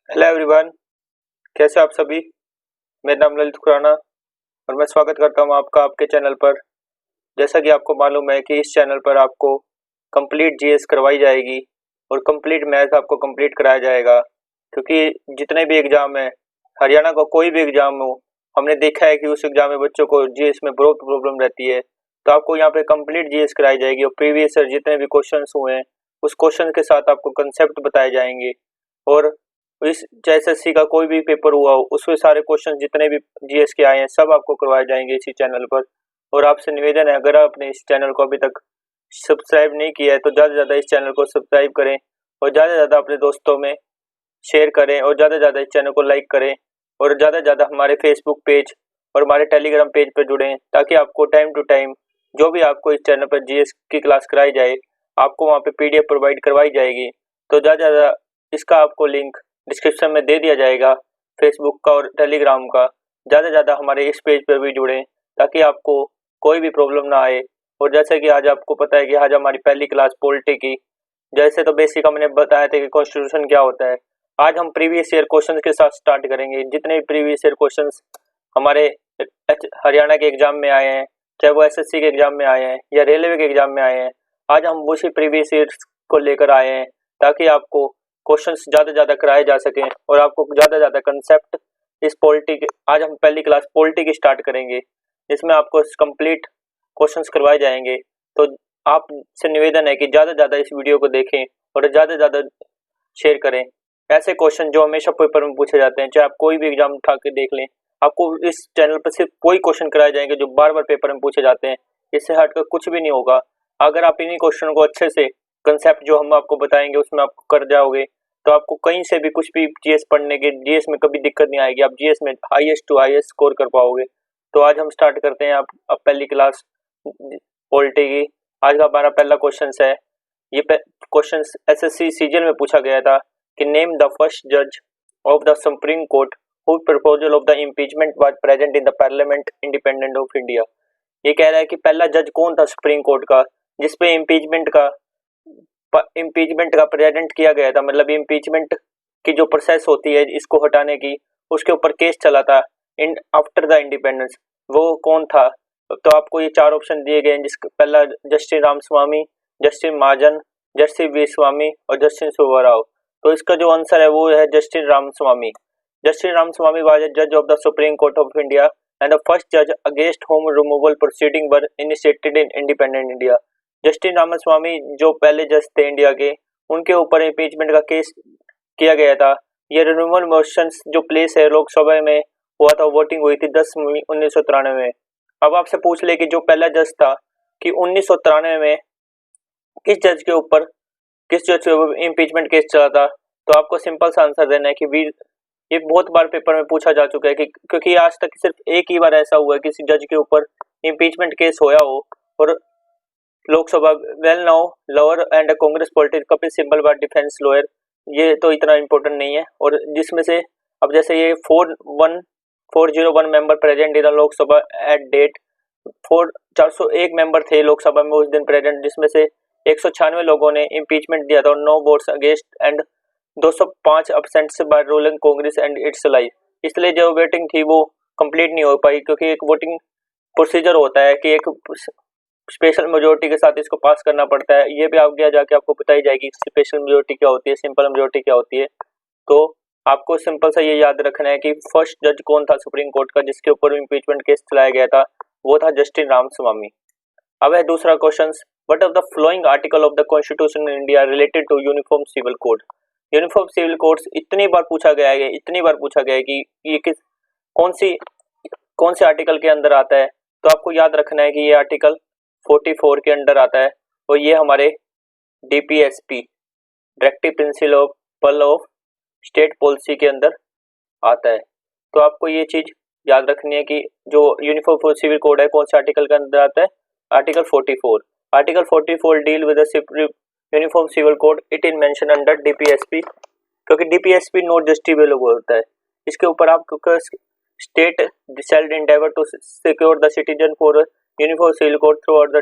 Hello everyone, कैसे आप सभी। मेरा नाम ललित खुराना और मैं स्वागत करता हूं आपका आपके चैनल पर। जैसा कि आपको मालूम है कि इस चैनल पर आपको कंप्लीट जीएस करवाई जाएगी और कंप्लीट मैथ आपको कंप्लीट कराया जाएगा, क्योंकि जितने भी एग्ज़ाम हैं, हरियाणा का कोई भी एग्ज़ाम हो, हमने देखा है कि उस एग्ज़ाम में बच्चों को जीएस में बहुत प्रॉब्लम रहती है। तो आपको यहाँ पे कंप्लीट जीएस कराई जाएगी और प्रीवियस ईयर जितने भी क्वेश्चन हुए हैं उस क्वेश्चन के साथ आपको कंसेप्ट बताए जाएंगे। और इस एसएससी का कोई भी पेपर हुआ हो उसमें सारे क्वेश्चन जितने भी जीएस के आए हैं सब आपको करवाए जाएंगे इसी चैनल पर। और आपसे निवेदन है, अगर आपने इस चैनल को अभी तक सब्सक्राइब नहीं किया है तो ज़्यादा से ज़्यादा इस चैनल को सब्सक्राइब करें और ज़्यादा से ज़्यादा अपने दोस्तों में शेयर करें और ज़्यादा से ज़्यादा इस चैनल को लाइक करें और ज़्यादा से ज़्यादा हमारे फेसबुक पेज और हमारे टेलीग्राम पेज पर जुड़ें, ताकि आपको टाइम टू टाइम जो भी आपको इस चैनल पर जीएस की क्लास कराई जाए आपको वहाँ पे पीडीएफ प्रोवाइड करवाई जाएगी। तो ज़्यादा से ज़्यादा इसका आपको लिंक डिस्क्रिप्शन में दे दिया जाएगा, फेसबुक का और टेलीग्राम का। ज़्यादा से ज़्यादा हमारे इस पेज पर भी जुड़ें ताकि आपको कोई भी प्रॉब्लम ना आए। और जैसे कि आज आपको पता है कि आज हमारी पहली क्लास पॉलिटी की, जैसे तो बेसिक हमने बताया था कि कॉन्स्टिट्यूशन क्या होता है। आज हम प्रीवियस ईयर क्वेश्चंस के साथ स्टार्ट करेंगे। जितने भी प्रीवियस ईयर क्वेश्चंस हमारे हरियाणा के एग्जाम में आए हैं, चाहे वो एसएससी के एग्जाम में आए हैं या रेलवे के एग्जाम में आए हैं, आज हम उसी प्रीवियस ईयर को लेकर आए हैं ताकि आपको क्वेश्चंस ज़्यादा से ज़्यादा कराए जा सकें और आपको ज़्यादा से ज़्यादा कंसेप्ट इस पॉलिटी के। आज हम पहली क्लास पॉलिटी की स्टार्ट करेंगे, इसमें आपको कंप्लीट क्वेश्चंस करवाए जाएंगे। तो आपसे निवेदन है कि ज़्यादा से ज़्यादा इस वीडियो को देखें और ज़्यादा से ज़्यादा शेयर करें। ऐसे क्वेश्चन जो हमेशा पेपर में पूछे जाते हैं, चाहे आप कोई भी एग्जाम उठा के देख लें, आपको इस चैनल पर सिर्फ कोई क्वेश्चन कराए जाएंगे जो बार बार पेपर में पूछे जाते हैं। इससे हटकर कुछ भी नहीं होगा। अगर आप इन्हीं क्वेश्चन को अच्छे से कंसेप्ट जो हम आपको बताएंगे उसमें आप कर जाओगे तो आपको कहीं से भी कुछ भी जीएस पढ़ने के जीएस में कभी दिक्कत नहीं आएगी। आप जीएस में हाईएस्ट टू हाईएस्ट स्कोर कर पाओगे। तो आज हम स्टार्ट करते हैं आप पहली क्लास पॉलिटी की। आज का हमारा पहला क्वेश्चन है, ये क्वेश्चन एसएससी सीजीएल में पूछा गया था कि नेम द फर्स्ट जज of the supreme court who proposal of the impeachment was present in the parliament independent of India. ये कह रहा है कि पहला जज कौन था सुप्रीम कोर्ट का जिसपे इम्पीचमेंट का प्रेजेंट किया गया था, मतलब इम्पीचमेंट की जो प्रोसेस होती है इसको हटाने की, उसके ऊपर केस चला था इन आफ्टर द इंडिपेंडेंस, वो कौन था। तो आपको ये चार ऑप्शन दिए गए हैं, जिसका पहला Justice Ramaswami, Justice Mahajan, Justice V Swami और जस्टिस सुब्बाराव। तो इसका जो आंसर है वो है justice Ramaswami. Justice Ramaswami was a judge of the Supreme Court of India and the first judge against whom removal proceeding were initiated in independent India। Justice Ramaswami जो पहले जज थे इंडिया के, उनके ऊपर इम्पीचमेंट का केस किया गया था। ये रिमूवल मोशंस जो प्लेस है लोकसभा में हुआ था, वोटिंग हुई थी 10 मई 1993 में। अब आपसे पूछ ले कि जो पहला जज था कि 1993 में किस जज के ऊपर इम्पीचमेंट केस चला था, तो आपको सिंपल सा आंसर देना है कि वीर। ये बहुत बार पेपर में पूछा जा चुका है कि क्योंकि आज तक सिर्फ एक ही बार ऐसा हुआ है किसी जज के ऊपर इम्पीचमेंट केस होया हो। और Lok Sabha well now lower and Congress politics Kapil Sibal व डिफेंस लॉयर, ये तो इतना इम्पोर्टेंट नहीं है। और जिसमें से अब जैसे ये 401 member present in Lok Sabha at date 401 member थे लोकसभा में उस दिन प्रेजेंट, जिसमें से 196 लोगों ने इम्पीचमेंट दिया था और 9 votes against and 205 absents by ruling Congress and its life. इसलिए जो वोटिंग थी वो कंप्लीट नहीं हो पाई, क्योंकि एक वोटिंग प्रोसीजर होता है कि एक स्पेशल मेजोरिटी के साथ इसको पास करना पड़ता है। ये भी आगे जाके आपको बताई जाएगी स्पेशल मेजोरिटी क्या होती है, सिंपल मेजोरिटी क्या होती है। तो आपको सिंपल सा ये याद रखना है कि फर्स्ट जज कौन था सुप्रीम कोर्ट का जिसके ऊपर इम्पीचमेंट केस चलाया गया था, वो था जस्टिस रामस्वामी। अब है दूसरा question, what of the following article of the constitution in India related to uniform civil code. Uniform civil codes इतनी बार पूछा गया है कि ये कौन से आर्टिकल के अंदर आता है। तो आपको याद रखना है कि ये आर्टिकल 44 के अंदर आता है और ये हमारे DPSP directive principle of state policy के अंदर आता है। तो आपको ये चीज याद रखनी है कि जो यूनिफॉर्म सिविल कोड है कौन से आर्टिकल के अंदर आता है, article 44। Article 44 deal with the uniform civil code, it is mention under DPSP, क्योंकि डीपीएसपी नॉट जस्टिफिएबल होता है। इसके ऊपर आप state shall endeavour to secure the citizen for uniform civil code throughout the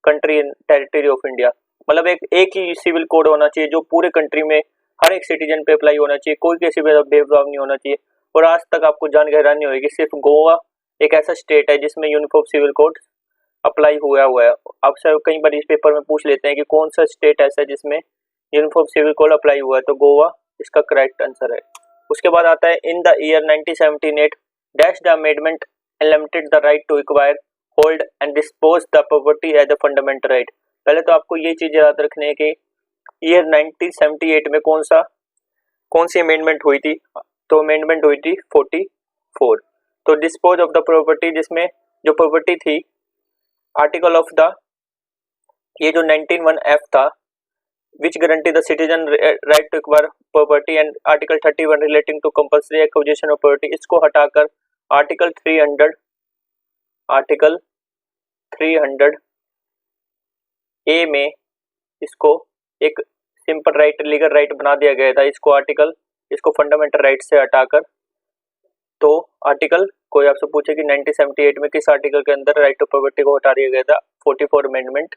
country and territory of India. मतलब एक ही civil code होना चाहिए जो पूरे कंट्री में हर एक सिटीजन पे अप्लाई होना चाहिए, कोई किसी पे भेदभाव नहीं होना चाहिए। और आज तक आपको जान के हैरानी होगी, सिर्फ गोवा एक ऐसा स्टेट है जिसमें यूनिफॉर्म सिविल कोड अप्लाई हुआ है। आपसे कई बार इस पेपर में पूछ लेते हैं कि कौन सा स्टेट ऐसा है जिसमें यूनिफॉर्म सिविल कोड अप्लाई हुआ है, तो गोवा इसका करेक्ट आंसर है। उसके बाद आता है in the year 1978 dash the amendment limited the right to acquire hold and dispose the property as a fundamental right. पहले तो आपको ये चीज याद रखनी है कि ईयर 1978 में कौन सी अमेंडमेंट हुई थी, तो अमेंडमेंट हुई थी 44। तो डिस्पोज ऑफ द प्रॉपर्टी, जिसमें जो प्रॉपर्टी थी आर्टिकल ऑफ द ये जो 19(1)(f था which guarantee the citizen right to acquire property and article 31 relating to compulsory acquisition of property, इसको हटाकर आर्टिकल 300 ए में इसको एक सिंपल राइट, लीगल राइट बना दिया गया था। इसको फंडामेंटल राइट से हटाकर, तो आर्टिकल कोई आपसे पूछे कि 1978 में किस आर्टिकल के अंदर राइट टू प्रॉपर्टी को हटा दिया गया था, 44 अमेंडमेंट।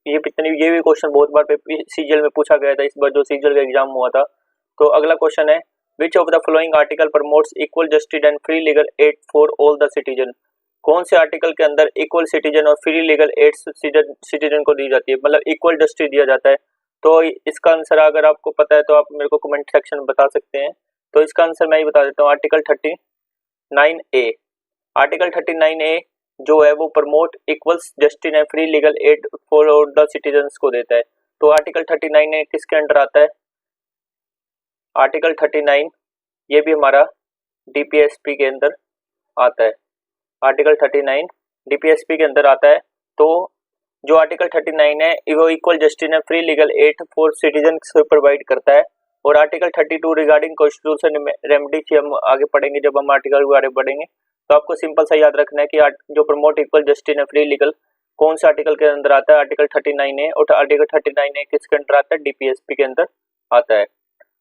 ये भी क्वेश्चन बहुत बार सीजीएल में पूछा गया था, इस बार जो सीजीएल का एग्जाम हुआ था। तो अगला क्वेश्चन है which of the following article promotes equal justice and free legal aid for all the citizen. कौन से आर्टिकल के अंदर इक्वल सिटीजन और फ्री लीगल एड सिटीजन को दी जाती है, मतलब इक्वल जस्टिस दिया जाता है। तो इसका आंसर अगर आपको पता है तो आप मेरे को कमेंट सेक्शन में बता सकते हैं। तो इसका आंसर मैं ही बता देता हूँ, आर्टिकल 39A। आर्टिकल 39A जो है वो promote equals justice and free legal aid for all the citizens को देता है। तो आर्टिकल 39A किसके अंडर आता है, आर्टिकल 39 ये भी हमारा डीपीएसपी के अंदर आता है। आर्टिकल 39 डीपीएसपी के अंदर आता है। तो जो आर्टिकल 39 है वो equal justice and free legal aid for citizen से प्रोवाइड करता है। और आर्टिकल 32 रिगार्डिंग कॉन्स्टिट्यूशन रेमेडी हम आगे पढ़ेंगे जब हम आर्टिकल के बारे में पढ़ेंगे। तो आपको सिंपल सा याद रखना है कि जो promote equal justice and free legal कौन सा आर्टिकल के अंदर आता है, आर्टिकल 39A। और आर्टिकल 39A किसके अंदर आता है, डीपीएसपी के अंदर आता है।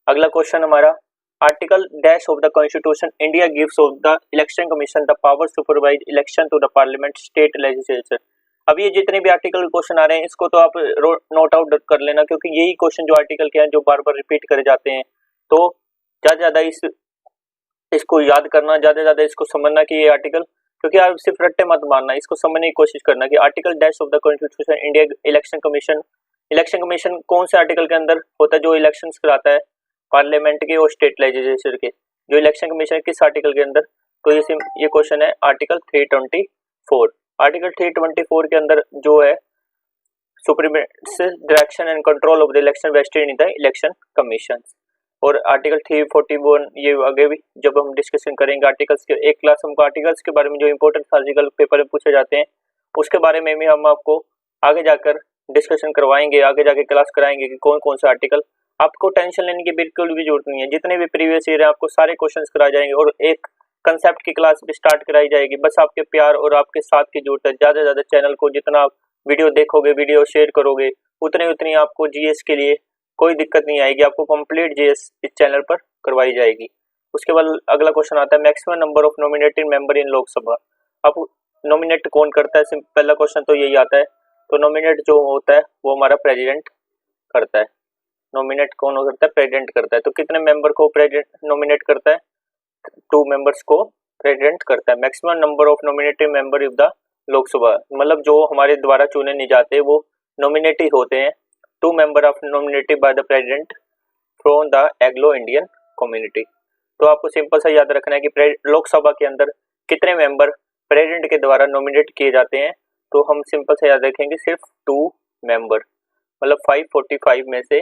अगला क्वेश्चन हमारा article dash of the constitution India gives of the election commission the power supervise election to the parliament state legislature. अब ये जितने भी आर्टिकल क्वेश्चन आ रहे हैं इसको तो आप नोट आउट कर लेना, क्योंकि यही क्वेश्चन जो आर्टिकल के हैं जो बार बार रिपीट करे जाते हैं। तो ज्यादा इसको याद करना, ज्यादा इसको समझना कि ये आर्टिकल, क्योंकि आप सिर्फ रट्टे मत मारना, इसको समझने की कोशिश करना कि article dash of the constitution India election commission कौन से आर्टिकल के अंदर होता है, जो इलेक्शन कराता है पार्लियामेंट के और स्टेट लेजिस्लेचर के, जो इलेक्शन कमीशन किस आर्टिकल के अंदर। तो ये क्वेश्चन है आर्टिकल 324। आर्टिकल 324 के अंदर जो है supremacy direction and control of the election vested in the election commission. और आर्टिकल 341 ये आगे भी जब हम डिस्कशन करेंगे आर्टिकल्स के, एक क्लास हमको आर्टिकल्स के बारे में जो इंपॉर्टेंट आर्टिकल पेपर में पूछे जाते हैं उसके बारे में भी हम आपको आगे जाकर डिस्कशन करवाएंगे, आगे जाके क्लास कराएंगे कि कौन कौन सा आर्टिकल। आपको टेंशन लेने की बिल्कुल भी जरूरत नहीं है, जितने भी प्रीवियस ईयर है आपको सारे क्वेश्चंस कराए जाएंगे और एक कंसेप्ट की क्लास भी स्टार्ट कराई जाएगी। बस आपके प्यार और आपके साथ की जरूरत है। ज्यादा से ज्यादा चैनल को जितना आप वीडियो देखोगे, वीडियो शेयर करोगे, उतनी आपको जीएस के लिए कोई दिक्कत नहीं आएगी, आपको कंप्लीट जीएस इस चैनल पर करवाई जाएगी। उसके बाद अगला क्वेश्चन आता है maximum number of nominated member in Lok Sabha. अब नॉमिनेट कौन करता है, पहला क्वेश्चन तो यही आता है। तो नॉमिनेट जो होता है वो हमारा प्रेसिडेंट करता है। नॉमिनेट कौन करता है, प्रेसिडेंट करता है। तो कितने मेंबर को प्रेसिडेंट नॉमिनेट करता है, 2 मेंबर्स को प्रेसिडेंट करता है। Maximum number of nominated member of the Lok Sabha, मतलब जो हमारे द्वारा चुने नहीं जाते वो नॉमिनेट ही होते हैं। 2 member of nominated by the president from the Anglo Indian community. तो आपको सिंपल सा याद रखना है कि लोकसभा के अंदर कितने मेंबर प्रेसिडेंट के द्वारा नॉमिनेट किए जाते हैं। तो हम सिंपल से याद रखेंगे सिर्फ 2 मेंबर, मतलब 545 में से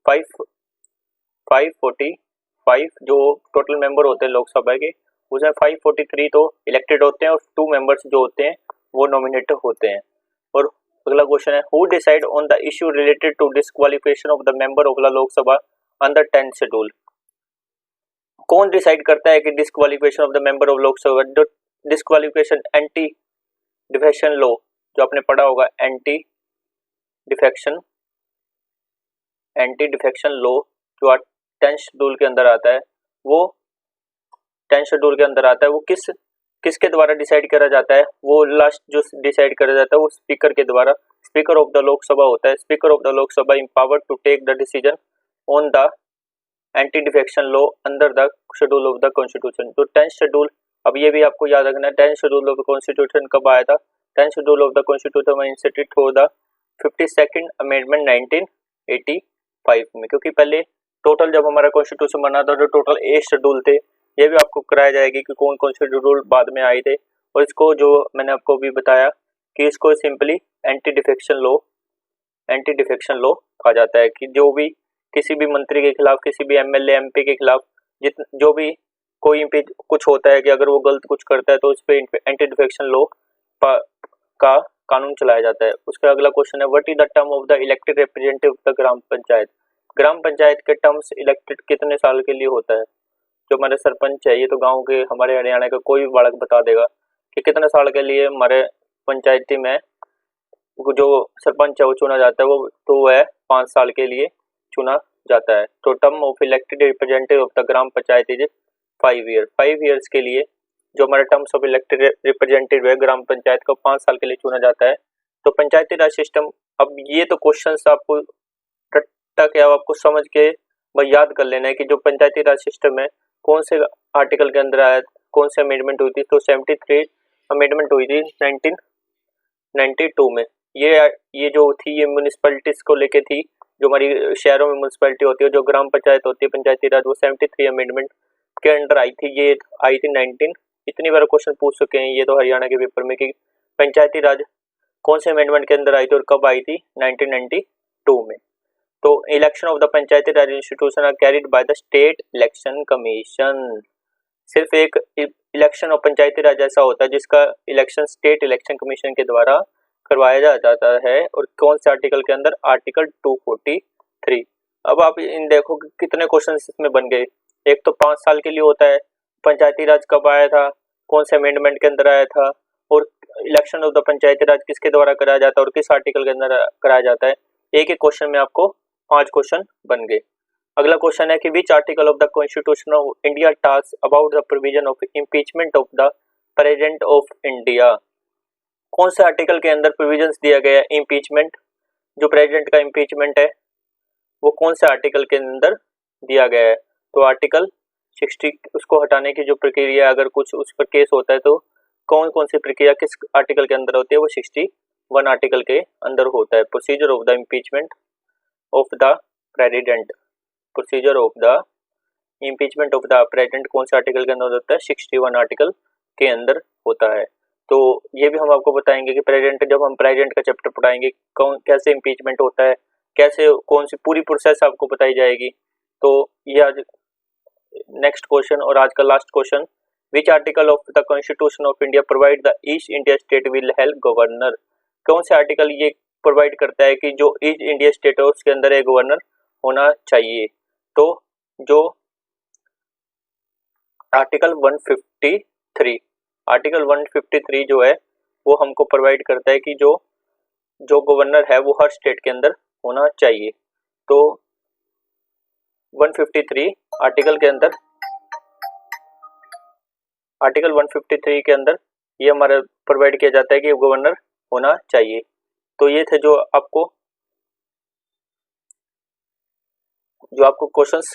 545 जो टोटल मेंबर होते हैं लोकसभा के, उसमें 543 तो इलेक्टेड होते हैं और 2 मेंबर्स जो होते हैं वो नॉमिनेट होते हैं। और अगला क्वेश्चन है who decide on the issue related to disqualification of the member of the Lok Sabha under 10th schedule. कौन डिसाइड करता है कि disqualification of the member of Lok Sabha, जो डिस्क्वालिफिकेशन एंटी डिफेक्शन लॉ जो आपने पढ़ा होगा, एंटी डिफेक्शन लॉ जो 10th शेड्यूल के अंदर आता है, वो 10th शेड्यूल के अंदर आता है, वो किसके द्वारा डिसाइड करा जाता है। वो लास्ट जो डिसाइड करा जाता है वो स्पीकर के द्वारा, स्पीकर ऑफ द लोकसभा होता है। Speaker of the Lok Sabha empowered to take the decision on the anti defection law under the schedule of the constitution. तो 10th शेड्यूल, अब ये भी आपको याद रखना है, 10th schedule of the constitution कब आया था? 10th schedule of the constitution में inserted through the 52nd amendment 1985 में, क्योंकि पहले टोटल जब हमारा कॉन्स्टिट्यूशन बना था तो टोटल 8 शेड्यूल थे। ये भी आपको कराया जाएगी कि कौन कौन से शेड्यूल बाद में आए थे, और इसको जो मैंने आपको भी बताया कि इसको सिंपली एंटी डिफेक्शन लॉ कहा जाता है, कि जो भी किसी भी मंत्री के खिलाफ, किसी भी एमएलए एमपी के खिलाफ जो भी कोई कुछ होता है कि अगर वो गलत कुछ करता है तो उस पर एंटी डिफेक्शन लॉ का कानून चलाया जाता है। उसका अगला क्वेश्चन है, what is the term of the elected representative of the gram panchayat. ग्राम पंचायत के टर्म्स इलेक्टेड कितने साल के लिए होता है? जो हमारे सरपंच है, ये तो गांव के हमारे हरियाणा का कोई भी बालक बता देगा कि कितने साल के लिए हमारे पंचायती में जो सरपंच है वो चुना जाता है, वो तो वह 5 साल के लिए चुना जाता है। तो term of elected representative of the gram panchayat is 5 year. 5 years के लिए जो हमारे टर्म्स ऑफ इलेक्टेड रिप्रेजेंटेटिव है ग्राम पंचायत को 5 साल के लिए चुना जाता है। तो पंचायती राज सिस्टम, अब ये तो क्वेश्चंस आपको तक या आपको समझ के याद कर लेना है कि जो पंचायती राज सिस्टम है कौन से आर्टिकल के अंदर आया, कौन से अमेंडमेंट हुई थी। तो 73 अमेंडमेंट हुई थी 1992 में। ये जो थी ये म्यूनिसिपैलिटीज को लेके थी, जो हमारी शहरों में म्यूनिसिपैलिटी होती है, जो ग्राम पंचायत होती है पंचायती राज, वो 73 अमेंडमेंट के अंडर आई थी। ये आई थी 19, इतनी बार क्वेश्चन पूछ चुके हैं ये तो हरियाणा के पेपर में कि पंचायती राज कौन से अमेंडमेंट के अंदर आई थी और कब आई थी, 1992 में। तो election of the panchayati raj institution are carried by the state election commission. सिर्फ एक इलेक्शन ऑफ पंचायती राज ऐसा होता है जिसका इलेक्शन स्टेट इलेक्शन कमीशन के द्वारा करवाया जाता है, और कौन से आर्टिकल के अंदर, आर्टिकल 243। अब आप इन देखो कि कितने क्वेश्चन इसमें बन गए। एक तो 5 साल के लिए होता है, पंचायती राज कब आया था, कौन से अमेंडमेंट के अंदर आया था, और इलेक्शन ऑफ द पंचायती राज किसके द्वारा कराया जाता है और किस आर्टिकल के अंदर कराया जाता है। एक एक क्वेश्चन में आपको 5 क्वेश्चन बन गए। अगला क्वेश्चन है कि which article of the constitution of India task about the provision of impeachment of the president of India. कौन से आर्टिकल के अंदर प्रोविजंस दिया गया है इम्पीचमेंट, जो प्रेसिडेंट का इम्पीचमेंट है वो कौन से आर्टिकल के अंदर दिया गया है? तो आर्टिकल 60, उसको हटाने की जो प्रक्रिया, अगर कुछ उस पर केस होता है तो कौन कौन सी प्रक्रिया किस आर्टिकल के अंदर होती है, वो 61 आर्टिकल के अंदर होता है। Procedure of the impeachment of the president, procedure of the impeachment of the president कौन से आर्टिकल के अंदर होता है, 61 आर्टिकल के अंदर होता है। तो ये भी हम आपको बताएंगे कि प्रेसिडेंट, जब हम प्रेसिडेंट का चैप्टर पढ़ाएंगे कौन कैसे इम्पीचमेंट होता है, कैसे कौन सी पूरी प्रोसेस आपको बताई जाएगी। तो ये आज नेक्स्ट क्वेश्चन और आज का last question, which article of the constitution of India provide the east India state will help governor. कौन से आर्टिकल ये प्रोवाइड करता है कि जो ईस्ट इंडिया स्टेट है उसके अंदर एक गवर्नर होना चाहिए। तो जो आर्टिकल 153, आर्टिकल 153 जो है वो हमको प्रोवाइड करता है कि जो गवर्नर है वो हर स्टेट के अंदर होना चाहिए। तो 153 आर्टिकल के अंदर, आर्टिकल 153 के अंदर ये हमारा प्रोवाइड किया जाता है कि गवर्नर होना चाहिए। तो ये थे जो आपको क्वेश्चंस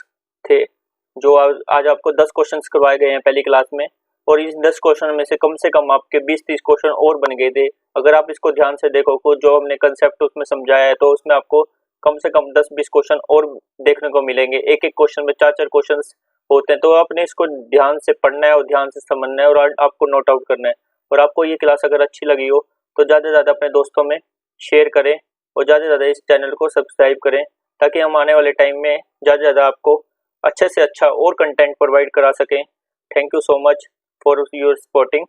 थे, जो आज आपको 10 क्वेश्चंस करवाए गए हैं पहली क्लास में, और इस 10 क्वेश्चन में से कम आपके 20-30 क्वेश्चन और बन गए थे। अगर आप इसको ध्यान से देखो को जो हमने कंसेप्ट उसमें समझाया है तो उसमें आपको कम से कम 10-20 क्वेश्चन और देखने को मिलेंगे। एक एक क्वेश्चन में 4-4 क्वेश्चन होते हैं, तो आपने इसको ध्यान से पढ़ना है और ध्यान से समझना है और आपको नोट आउट करना है। और आपको ये क्लास अगर अच्छी लगी हो तो ज़्यादा से ज़्यादा अपने दोस्तों में शेयर करें और ज़्यादा से ज़्यादा इस चैनल को सब्सक्राइब करें, ताकि हम आने वाले टाइम में ज़्यादा से ज़्यादा आपको अच्छे से अच्छा और कंटेंट प्रोवाइड करा सकें। Thank you so much for your supporting